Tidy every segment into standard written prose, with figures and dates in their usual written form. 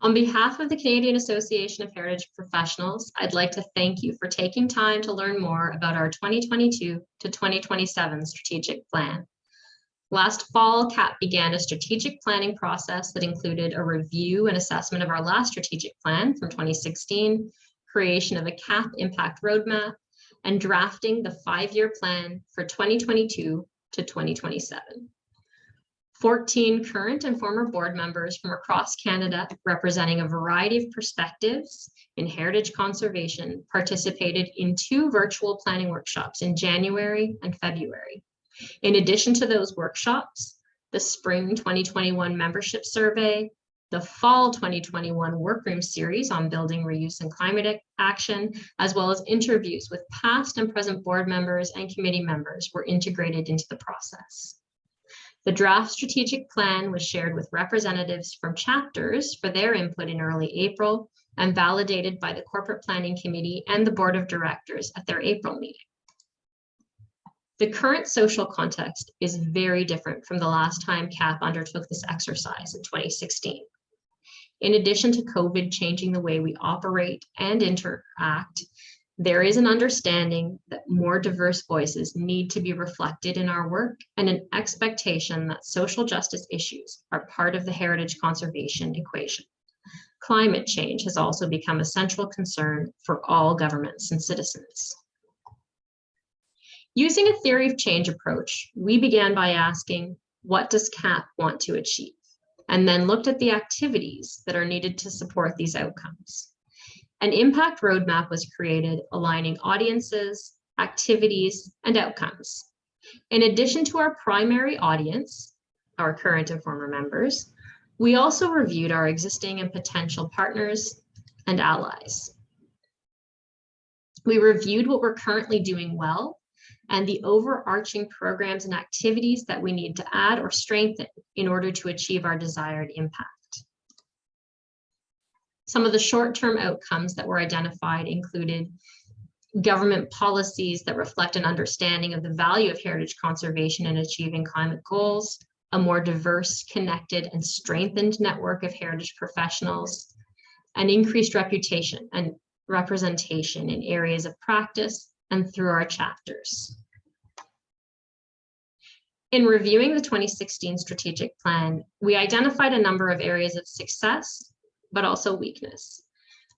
On behalf of the Canadian Association of Heritage Professionals, I'd like to thank you for taking time to learn more about our 2022 to 2027 strategic plan. Last fall, CAHP began a strategic planning process that included a review and assessment of our last strategic plan from 2016, creation of a CAHP Impact Roadmap, and drafting the 5-year plan for 2022 to 2027. 14 current and former board members from across Canada, representing a variety of perspectives in heritage conservation, participated in 2 virtual planning workshops in January and February. In addition to those workshops, the Spring 2021 membership survey, the Fall 2021 Workroom series on building, reuse, and climate action, as well as interviews with past and present board members and committee members were integrated into the process. The draft strategic plan was shared with representatives from chapters for their input in early April and validated by the Corporate Planning Committee and the Board of Directors at their April meeting. The current social context is very different from the last time CAHP undertook this exercise in 2016. In addition to COVID changing the way we operate and interact, there is an understanding that more diverse voices need to be reflected in our work and an expectation that social justice issues are part of the heritage conservation equation. Climate change has also become a central concern for all governments and citizens. Using a theory of change approach, we began by asking, what does CAHP want to achieve? And then looked at the activities that are needed to support these outcomes. An impact roadmap was created, aligning audiences, activities, and outcomes. In addition to our primary audience, our current and former members, we also reviewed our existing and potential partners and allies. We reviewed what we're currently doing well and the overarching programs and activities that we need to add or strengthen in order to achieve our desired impact. Some of the short-term outcomes that were identified included government policies that reflect an understanding of the value of heritage conservation in achieving climate goals, a more diverse, connected, and strengthened network of heritage professionals, an increased reputation and representation in areas of practice and through our chapters. In reviewing the 2016 strategic plan, we identified a number of areas of success, but also weakness.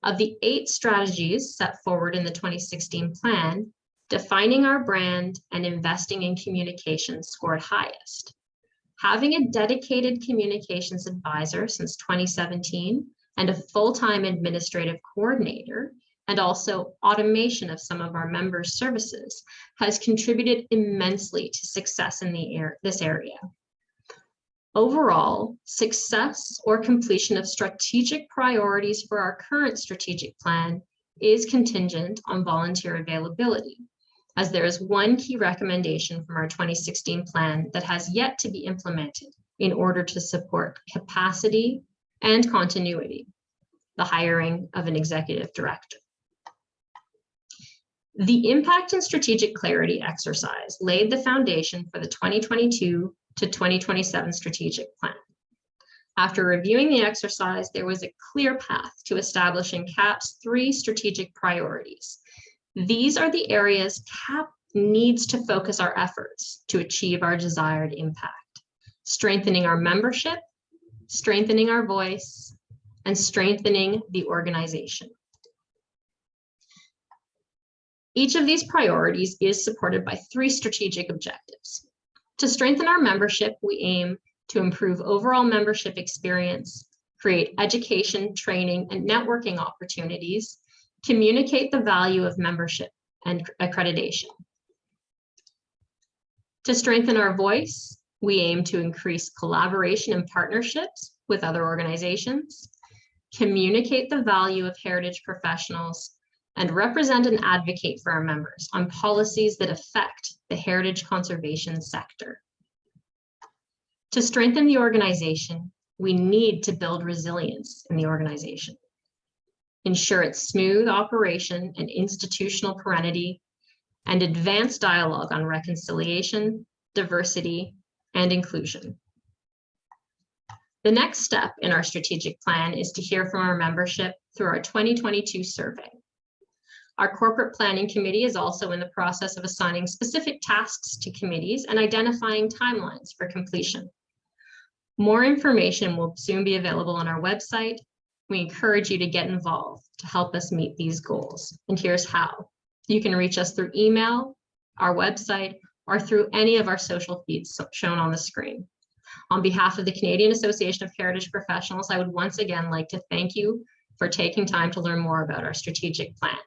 Of the 8 strategies set forward in the 2016 plan, defining our brand and investing in communications scored highest. Having a dedicated communications advisor since 2017 and a full-time administrative coordinator, and also automation of some of our members' services has contributed immensely to success in this area. Overall, success or completion of strategic priorities for our current strategic plan is contingent on volunteer availability, as there is one key recommendation from our 2016 plan that has yet to be implemented in order to support capacity and continuity, the hiring of an executive director. The Impact and Strategic Clarity exercise laid the foundation for the 2022 to 2027 strategic plan. After reviewing the exercise, there was a clear path to establishing CAHP's 3 strategic priorities. These are the areas CAHP needs to focus our efforts to achieve our desired impact: strengthening our membership, strengthening our voice, and strengthening the organization. Each of these priorities is supported by 3 strategic objectives. To strengthen our membership, we aim to improve overall membership experience, create education, training, and networking opportunities, communicate the value of membership and accreditation. To strengthen our voice, we aim to increase collaboration and partnerships with other organizations, communicate the value of heritage professionals, and represent and advocate for our members on policies that affect the heritage conservation sector. To strengthen the organization, we need to build resilience in the organization, ensure its smooth operation and institutional perennity, and advance dialogue on reconciliation, diversity, and inclusion. The next step in our strategic plan is to hear from our membership through our 2022 survey. Our corporate planning committee is also in the process of assigning specific tasks to committees and identifying timelines for completion. More information will soon be available on our website. We encourage you to get involved to help us meet these goals. And here's how. You can reach us through email, our website, or through any of our social feeds shown on the screen. On behalf of the Canadian Association of Heritage Professionals, I would once again like to thank you for taking time to learn more about our strategic plan.